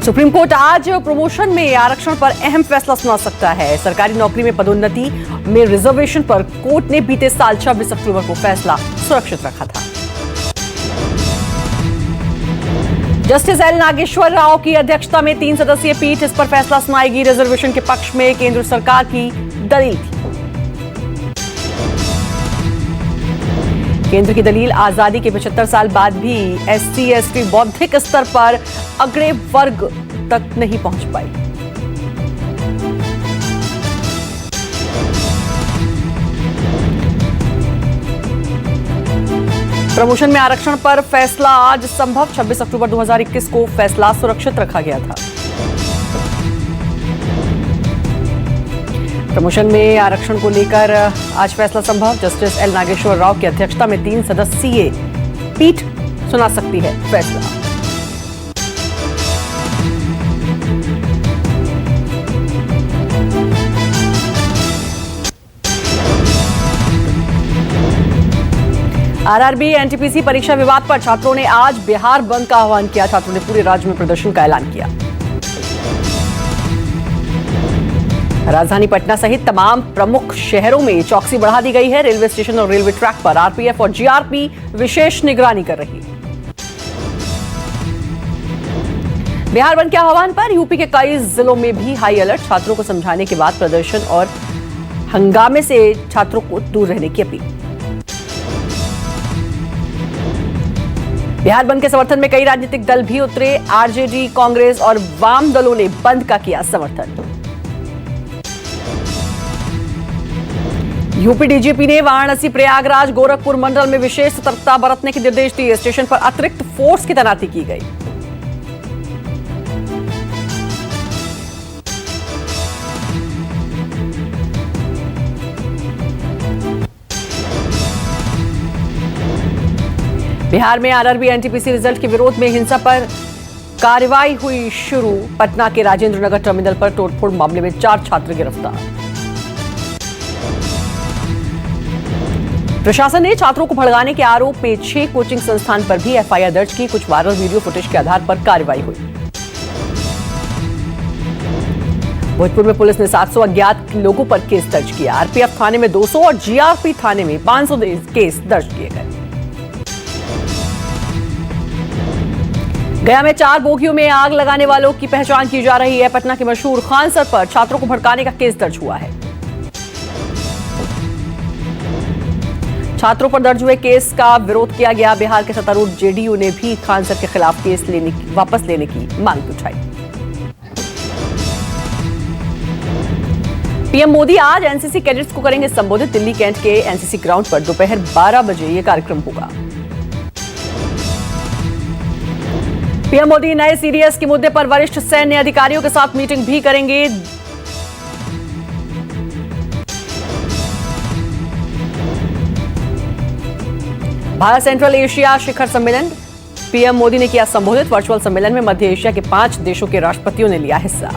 Supreme court आज promotion में आरक्षण पर अहम फैसला सुना सकता है। सरकारी नौकरी में पदोन्नति में रिजर्वेशन पर कोर्ट ने बीते साल 26 अक्टूबर को फैसला सुरक्षित रखा था। जस्टिस एल नागेश्वर राव की अध्यक्षता में 3 सदस्यीय पीठ इस पर फैसला सुनाएगी। रिजर्वेशन के पक्ष में केंद्र सरकार की दलील थी। केंद्र की दलील आजादी के 75 साल बाद भी एससी एसटी बौद्धिक स्तर पर अग्रणी वर्ग तक नहीं पहुंच पाई। प्रमोशन में आरक्षण पर फैसला आज संभव। 26 अक्टूबर 2021 को फैसला सुरक्षित रखा गया था। प्रमोशन में आरक्षण को लेकर आज फैसला संभव। जस्टिस एल नागेश्वर राव की अध्यक्षता में 3 सदस्यीय पीठ सुना सकती है फैसला। आरआरबी एनटीपीसी परीक्षा विवाद पर छात्रों ने आज बिहार बंद का आह्वान किया। छात्रों ने पूरे राज्य में प्रदर्शन का ऐलान किया। राजधानी पटना सहित तमाम प्रमुख शहरों में चौकसी बढ़ा दी गई है। रेलवे स्टेशन और रेलवे ट्रैक पर आरपीएफ और जीआरपी विशेष निगरानी कर रही है। बिहार बंद के आह्वान पर यूपी के कई जिलों में भी हाई अलर्ट। छात्रों को समझाने के बाद प्रदर्शन और हंगामे से छात्रों को दूर रहने की अपील। बिहार बंद के समर्थन में कई राजनीतिक दल भी उतरे। आरजेडी, कांग्रेस और वाम दलों ने बंद का किया समर्थन। यूपी डीजीपी ने वाराणसी, प्रयागराज, गोरखपुर मंडल में विशेष सतर्कता बरतने के निर्देश दिए। स्टेशन पर अतिरिक्त फोर्स की तैनाती की गई। बिहार में आरआरबी एनटीपीसी रिजल्ट के विरोध में हिंसा पर कार्रवाई हुई शुरू। पटना के राजेंद्र नगर टर्मिनल पर तोड़फोड़ मामले में 4 छात्र गिरफ्तार। प्रशासन ने छात्रों को भड़काने के आरोप में 6 कोचिंग संस्थान पर भी एफआईआर दर्ज की। कुछ वायरल वीडियो फुटेज के आधार पर कार्रवाई हुई। भोजपुर में पुलिस ने 700 अज्ञात लोगों पर केस दर्ज किया। आरपीएफ थाने में 200 और जीआरपी थाने में 500 केस दर्ज किए गए। गया में 4 बोगियों में आग लगाने वालों की पहचान की जा रही है। पटना के मशहूर खान सर पर छात्रों को भड़काने का केस दर्ज हुआ है। छात्रों पर दर्ज हुए केस का विरोध किया गया। बिहार के सत्तारूढ़ जेडीयू ने भी खान सर के खिलाफ केस वापस लेने की मांग उठाई। पीएम मोदी आज एनसीसी कैडेट्स को करेंगे संबोधित। दिल्ली कैंट के एनसीसी ग्राउंड पर दोपहर 12 बजे यह कार्यक्रम होगा। पीएम मोदी नए सीडीएस के मुद्दे पर वरिष्ठ सैन्य अधिकारियों के साथ मीटिंग भी करेंगे। भारत सेंट्रल एशिया शिखर सम्मेलन पीएम मोदी ने किया संबोधित। वर्चुअल सम्मेलन में मध्य एशिया के 5 देशों के राष्ट्रपतियों ने लिया हिस्सा।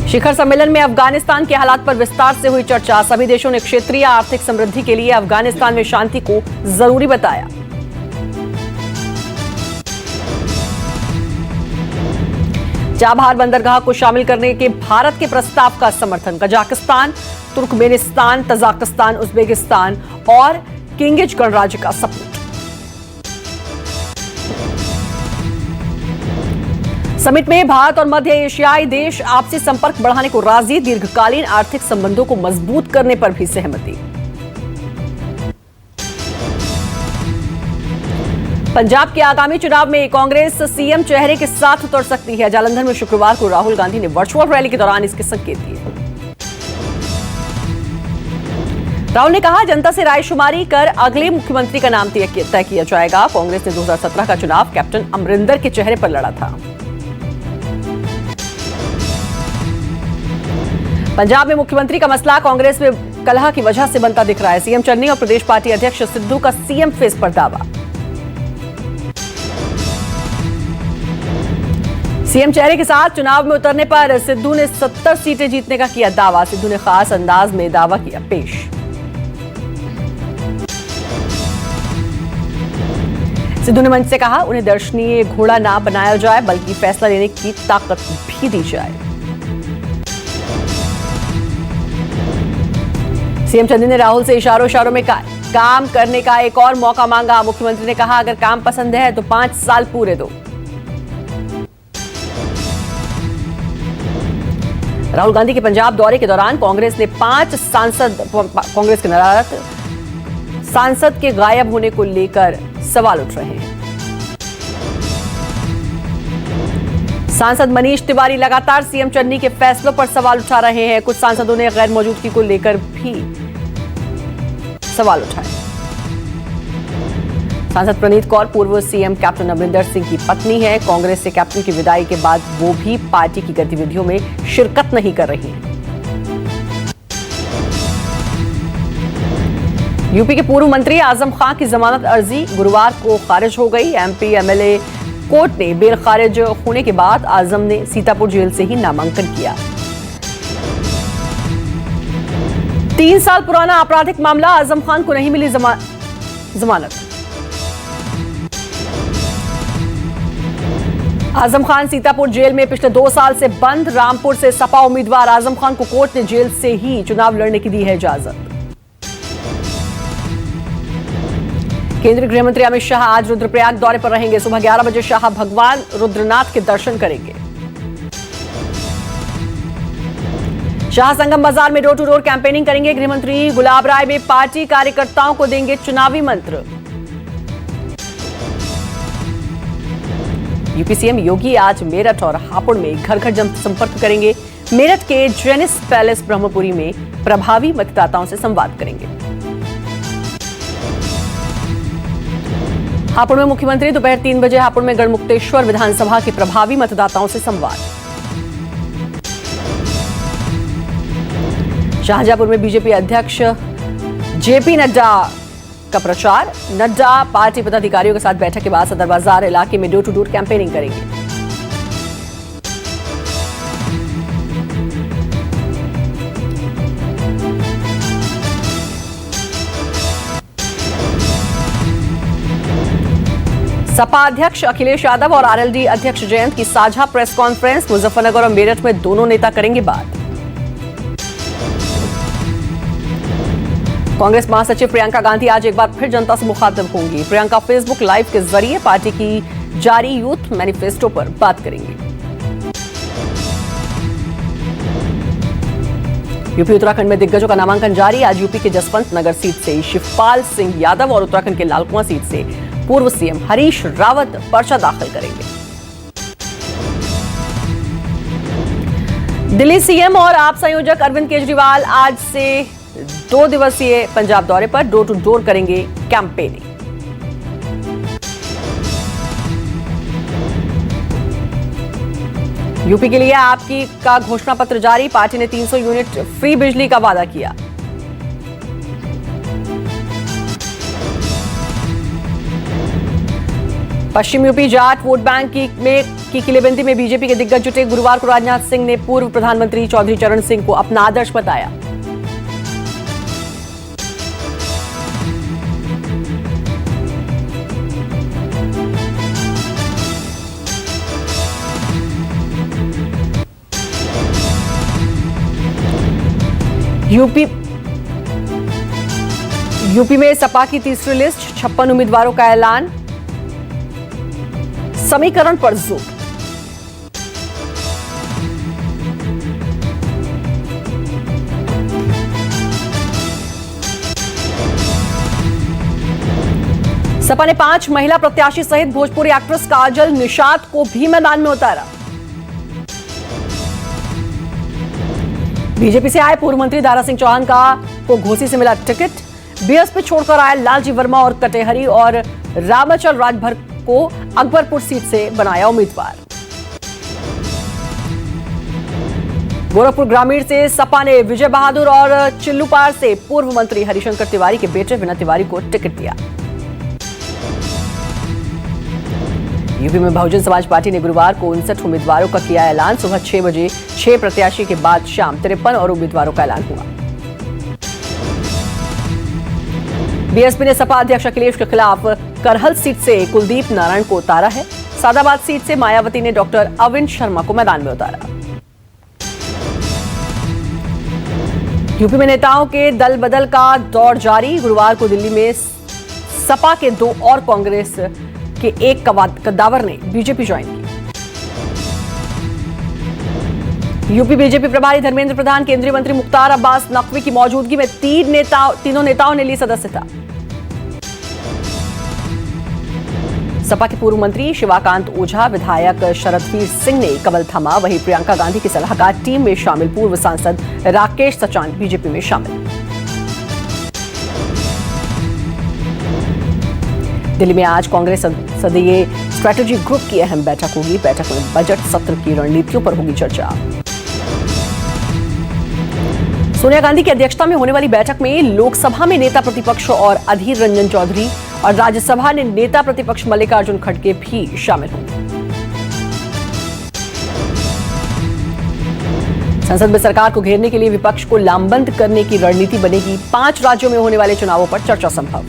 शिखर सम्मेलन में अफगानिस्तान के हालात पर विस्तार से हुई चर्चा। सभी देशों ने क्षेत्रीय आर्थिक समृद्धि के लिए अफगानिस्तान में शांति को जरूरी बताया। चाबहार बंदरगाह को शामिल करने के भारत के प्रस्ताव का समर्थन। कजाकिस्तान, तुर्कमेनिस्तान, तजाकिस्तान, उज्बेकिस्तान और किर्गिज गणराज्य का सपोर्ट। समिट में भारत और मध्य एशियाई देश आपसी संपर्क बढ़ाने को राजी। दीर्घकालीन आर्थिक संबंधों को मजबूत करने पर भी सहमति। पंजाब के आगामी चुनाव में कांग्रेस सीएम चेहरे के साथ उतर सकती है। जालंधर में शुक्रवार को राहुल गांधी ने वर्चुअल रैली के दौरान इसके संकेत दिए। राहुल ने कहा, जनता से रायशुमारी कर अगले मुख्यमंत्री का नाम तय किया जाएगा। कांग्रेस ने 2017 का चुनाव कैप्टन अमरिंदर के चेहरे पर लड़ा था। पंजाब में मुख्यमंत्री का मसला कांग्रेस में कलह की वजह से बनता दिख रहा है। सीएम चन्नी और प्रदेश पार्टी अध्यक्ष सिद्धू का सीएम फेस पर दावा। सीएम चेहरे के साथ चुनाव में उतरने पर सिद्धू ने 70 सीटें जीतने का किया दावा। सिद्धू ने खास अंदाज में दावा किया पेश। सिद्धू ने मंच से कहा, उन्हें दर्शनीय घोड़ा ना बनाया जाए बल्कि फैसला लेने की ताकत भी दी जाए। सीएम चन्नी ने राहुल से इशारों में काम करने का एक और मौका मांगा। मुख्यमंत्री ने कहा, अगर काम पसंद है तो 5 साल पूरे दो। राहुल गांधी के पंजाब दौरे के दौरान कांग्रेस ने 5 कांग्रेस के नाराज सांसद के गायब होने को लेकर सवाल उठ रहे हैं। सांसद मनीष तिवारी लगातार सीएम चन्नी के फैसलों पर सवाल उठा रहे हैं। कुछ सांसदों ने गैर मौजूदगी को लेकर भी सवाल उठाए। सांसद प्रणीत कौर पूर्व सीएम कैप्टन अमरिंदर सिंह की पत्नी है। कांग्रेस से कैप्टन की विदाई के बाद वो भी पार्टी की गतिविधियों में शिरकत नहीं कर रही हैं। यूपी के पूर्व मंत्री आजम खान की जमानत अर्जी गुरुवार को खारिज हो गई। एमपी एमएलए कोर्ट ने बेल खारिज होने के बाद आजम ने सीतापुर जेल से ही नामांकन किया। 3 साल पुराना आपराधिक मामला, आजम खान को नहीं मिली जमानत। आजम खान सीतापुर जेल में पिछले 2 साल से बंद। रामपुर से सपा उम्मीदवार आजम खान को कोर्ट ने जेल से ही चुनाव लड़ने की दी है इजाजत। केंद्रीय गृह मंत्री अमित शाह आज रुद्रप्रयाग दौरे पर रहेंगे। सुबह 11 बजे शाह भगवान रुद्रनाथ के दर्शन करेंगे। शाह संगम बाजार में डोर टू डोर कैंपेनिंग करेंगे। गृह मंत्री गुलाब राय में पार्टी कार्यकर्ताओं को देंगे चुनावी मंत्र। यूपी सीएम योगी आज मेरठ और हापुड़ में घर घर जनसंपर्क करेंगे। मेरठ के जेनिस पैलेस ब्रह्मपुरी में प्रभावी मतदाताओं से संवाद करेंगे। हापुड़ में मुख्यमंत्री दोपहर 3 बजे हापुड़ में गढ़मुक्तेश्वर विधानसभा के प्रभावी मतदाताओं से संवाद। शाहजहांपुर में बीजेपी अध्यक्ष जेपी नड्डा का प्रचार। नड्डा पार्टी पदाधिकारियों के साथ बैठक के बाद सदर बाजार इलाके में डोर टू डोर कैंपेनिंग करेंगे। सपा अध्यक्ष अखिलेश यादव और आरएलडी अध्यक्ष जयंत की साझा प्रेस कॉन्फ्रेंस। मुजफ्फरनगर और मेरठ में दोनों नेता करेंगे बात। कांग्रेस महासचिव प्रियंका गांधी आज एक बार फिर जनता से मुखातिब होंगी। प्रियंका फेसबुक लाइव के जरिए पार्टी की जारी यूथ मैनिफेस्टो पर बात करेंगी। यूपी उत्तराखंड में दिग्गजों का नामांकन जारी। आज यूपी के जसवंत नगर सीट से शिवपाल सिंह यादव और उत्तराखंड के लालकुआं सीट से पूर्व सीएम हरीश रावत पर्चा दाखिल करेंगे। दिल्ली सीएम और आप संयोजक अरविंद केजरीवाल आज से 2 दिवसीय पंजाब दौरे पर डोर टू डोर करेंगे कैंपेनिंग। यूपी के लिए आपकी का घोषणा पत्र जारी। पार्टी ने 300 यूनिट फ्री बिजली का वादा किया। पश्चिम यूपी जाट वोट बैंक की किलेबंदी में बीजेपी के दिग्गज जुटे। गुरुवार को राजनाथ सिंह ने पूर्व प्रधानमंत्री चौधरी चरण सिंह को अपना आदर्श बताया। यूपी में सपा की तीसरी लिस्ट, 56 उम्मीदवारों का ऐलान। समीकरण पर जोर। सपा ने 5 महिला प्रत्याशी सहित भोजपुरी एक्ट्रेस काजल निषाद को भी मैदान में उतारा। बीजेपी से आए पूर्व मंत्री दारा सिंह चौहान को घोसी से मिला टिकट। बीएसपी छोड़कर आए लालजी वर्मा और कटेहरी और रामाचल राजभर को अकबरपुर सीट से बनाया उम्मीदवार। गोरखपुर ग्रामीण से सपा ने विजय बहादुर और चिल्लूपार से पूर्व मंत्री हरिशंकर तिवारी के बेटे विनय तिवारी को टिकट दिया। यूपी में बहुजन समाज पार्टी ने गुरुवार को 59 उम्मीदवारों का किया ऐलान। सुबह 6 बजे 6 प्रत्याशी के बाद शाम 53 और उम्मीदवारों का ऐलान हुआ। बीएसपी ने सपा अध्यक्ष अखिलेश के खिलाफ करहल सीट से कुलदीप नारायण को उतारा है। सादाबाद सीट से मायावती ने डॉक्टर अविन शर्मा को मैदान में उतारा। यूपी में नेताओं के दल बदल का दौर जारी। गुरुवार को दिल्ली में सपा के 2 और कांग्रेस के 1 कद्दावर ने बीजेपी ज्वाइन की। यूपी बीजेपी प्रभारी धर्मेंद्र प्रधान, केंद्रीय मंत्री मुख्तार अब्बास नकवी की मौजूदगी में तीनों नेताओं ने ली सदस्यता। सपा के पूर्व मंत्री शिवाकांत ओझा, विधायक शरदवीर सिंह ने कमल थमा। वहीं प्रियंका गांधी की सलाहकार टीम में शामिल पूर्व सांसद राकेश सचान बीजेपी में शामिल। दिल्ली में आज कांग्रेस संसदीय स्ट्रैटेजी ग्रुप की अहम बैठक होगी। बैठक में बजट सत्र की रणनीतियों पर होगी चर्चा। सोनिया गांधी की अध्यक्षता में होने वाली बैठक में लोकसभा में नेता प्रतिपक्ष और अधीर रंजन चौधरी और राज्यसभा ने नेता प्रतिपक्ष मल्लिकार्जुन खड़गे भी शामिल होंगे। संसद में सरकार को घेरने के लिए विपक्ष को लामबंद करने की रणनीति बनेगी। 5 राज्यों में होने वाले चुनावों पर चर्चा संभव।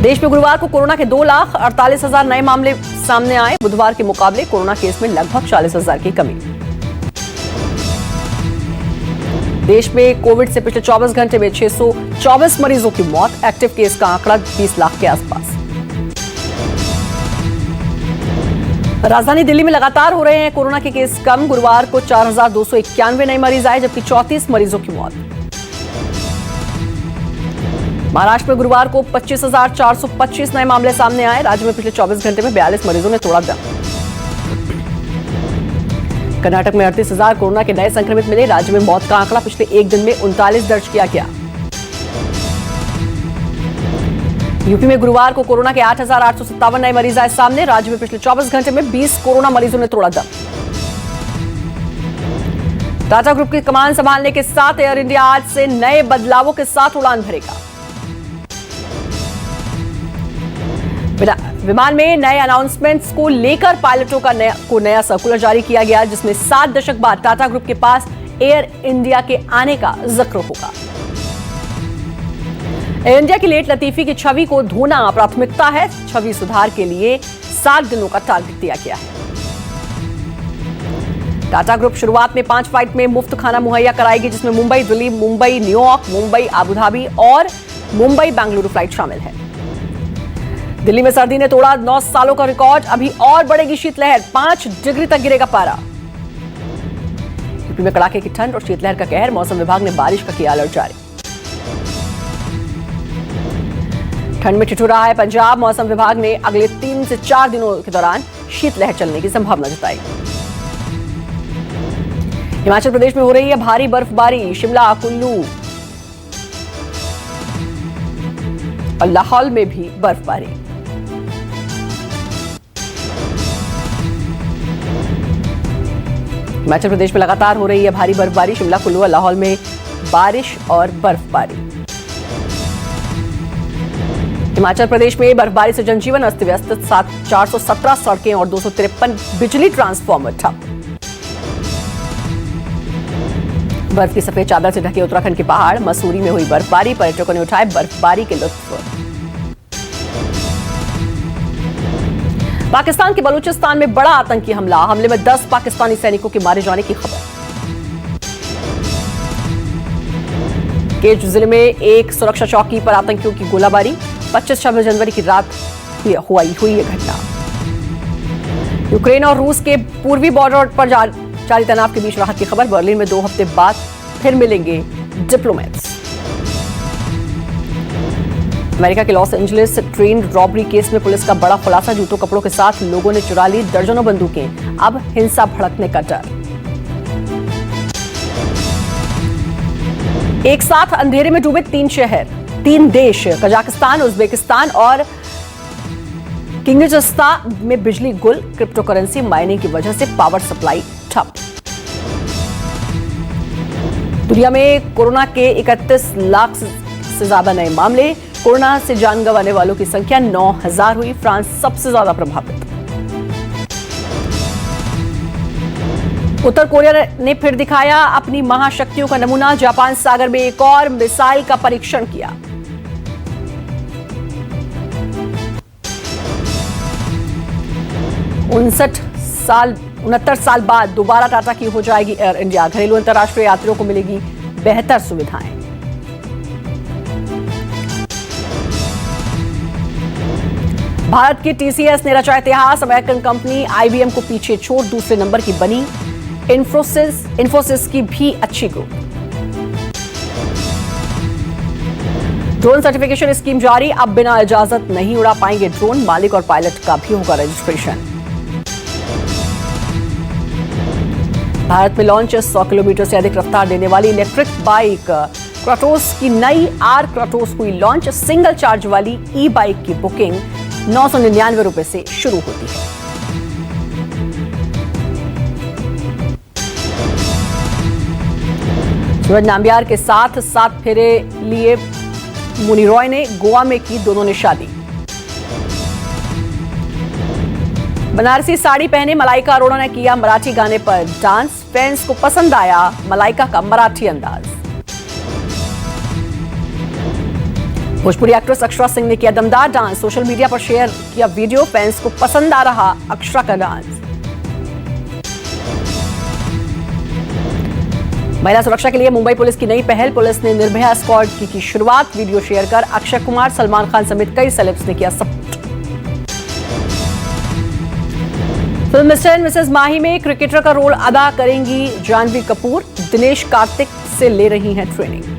देश में गुरुवार को कोरोना के 2,48,000 नए मामले सामने आए। बुधवार के मुकाबले कोरोना केस में लगभग 40,000 की कमी। देश में कोविड से पिछले 24 घंटे में 624 मरीजों की मौत। एक्टिव केस का आंकड़ा 20 लाख के आसपास। राजधानी दिल्ली में लगातार हो रहे हैं कोरोना के केस कम। गुरुवार को 4,291 नए मरीज आए, जबकि 34 मरीजों की मौत। महाराष्ट्र में गुरुवार को 25,425 नए मामले सामने आए। राज्य में पिछले 24 घंटे में 42 मरीजों ने तोड़ा दम। कर्नाटक में 38,000 कोरोना के नए संक्रमित मिले। राज्य में मौत का आंकड़ा पिछले एक दिन में 39 दर्ज किया गया। यूपी में गुरुवार को कोरोना के 8,857 नए मरीज आए सामने। राज्य में पिछले 24 घंटे में 20 कोरोना मरीजों ने तोड़ा दम। टाटा ग्रुप की कमान संभालने के साथ एयर इंडिया आज से नए बदलावों के साथ उड़ान भरेगा। विमान में नए अनाउंसमेंट्स को लेकर पायलटों का नया सर्कुलर जारी किया गया, जिसमें 7 दशक बाद टाटा ग्रुप के पास एयर इंडिया के आने का जिक्र होगा। एयर इंडिया की लेट लतीफी की छवि को धोना प्राथमिकता है। छवि सुधार के लिए 7 दिनों का टारगेट दिया गया है। टाटा ग्रुप शुरुआत में 5 फ्लाइट में मुफ्त खाना मुहैया कराएगी, जिसमें Mumbai Delhi, Mumbai New York, Mumbai Abu Dhabi और मुंबई बेंगलुरु फ्लाइट शामिल है। दिल्ली में सर्दी ने तोड़ा 9 सालों का रिकॉर्ड। अभी और बढ़ेगी शीतलहर, 5 डिग्री तक गिरेगा पारा। यूपी में कड़ाके की ठंड और शीतलहर का कहर। मौसम विभाग ने बारिश का किया अलर्ट जारी। ठंड में ठिठुरा है पंजाब। मौसम विभाग ने अगले 3 से 4 दिनों के दौरान शीतलहर चलने की संभावना जताई। हिमाचल प्रदेश में हो रही है भारी बर्फबारी। शिमला, कुल्लू और लाहौल में भी बर्फबारी। हिमाचल प्रदेश में लगातार हो रही है भारी बर्फबारी। शिमला, कुल्लू और लाहौल में बारिश और बर्फबारी। हिमाचल प्रदेश में बर्फबारी से जनजीवन अस्त व्यस्त। 417 सड़कें और 253 बिजली ट्रांसफार्मर ठप। बर्फ की सफेद चादर से ढके उत्तराखंड के पहाड़। मसूरी में हुई बर्फबारी। पर्यटकों ने उठाए बर्फबारी के लुत्फ। पाकिस्तान के बलूचिस्तान में बड़ा आतंकी हमला। हमले में 10 पाकिस्तानी सैनिकों के मारे जाने की खबर। केज जिले में एक सुरक्षा चौकी पर आतंकियों की गोलाबारी। 25-26 जनवरी की रात हुई यह घटना। यूक्रेन और रूस के पूर्वी बॉर्डर पर जारी तनाव के बीच राहत की खबर। बर्लिन में 2 हफ्ते बाद फिर मिलेंगे डिप्लोमेट्स। अमेरिका के Los Angeles train robbery case में पुलिस का बड़ा खुलासा। जूतों कपड़ों के साथ लोगों ने चुरा ली दर्जनों बंदूकें। अब हिंसा भड़कने का डर। एक साथ अंधेरे में डूबे 3 शहर, 3 देश, कजाकिस्तान, उज्बेकिस्तान और किर्गिज़स्तान में बिजली गुल। क्रिप्टो करेंसी माइनिंग की वजह से पावर सप्लाई ठप। दुनिया में कोरोना के 31 लाख से ज्यादा नए मामले। कोरोना से जान गंवाने वालों की संख्या 9,000 हुई। फ्रांस सबसे ज्यादा प्रभावित। उत्तर कोरिया ने फिर दिखाया अपनी महाशक्तियों का नमूना। जापान सागर में एक और मिसाइल का परीक्षण किया। उनहत्तर साल बाद दोबारा टाटा की हो जाएगी एयर इंडिया। घरेलू अंतर्राष्ट्रीय यात्रियों को मिलेगी बेहतर सुविधाएं। भारत की टीसीएस ने रचा इतिहास। अमेरिकन कंपनी आईबीएम को पीछे छोड़ दूसरे नंबर की बनी। इन्फोसिस की भी अच्छी ग्रोथ। ड्रोन सर्टिफिकेशन स्कीम जारी। अब बिना इजाजत नहीं उड़ा पाएंगे ड्रोन। मालिक और पायलट का भी होगा रजिस्ट्रेशन। भारत में लॉन्च 100 किलोमीटर से अधिक रफ्तार देने वाली इलेक्ट्रिक बाइक क्रॉटोस की नई आर क्रॉटोस हुई लॉन्च। सिंगल चार्ज वाली ई बाइक की बुकिंग 999 रुपए से शुरू होती है। सूरज नाम्बियार के साथ 7 फेरे लिए मुनी रॉय ने गोवा में की दोनों ने शादी। बनारसी साड़ी पहने मलाइका अरोड़ा ने किया मराठी गाने पर डांस। फैंस को पसंद आया मलाइका का मराठी अंदाज। भोजपुरी एक्ट्रेस अक्षरा सिंह ने किया दमदार डांस। सोशल मीडिया पर शेयर किया वीडियो। फैंस को पसंद आ रहा अक्षरा का डांस। महिला सुरक्षा के लिए मुंबई पुलिस की नई पहल। पुलिस ने निर्भया स्क्वाड की शुरुआत। वीडियो शेयर कर अक्षय कुमार, सलमान खान समेत कई सेलेब्स ने किया support. Film Mr and Mrs Mahi में क्रिकेटर का रोल अदा करेंगी जानवी कपूर। दिनेश कार्तिक से ले रही हैं ट्रेनिंग।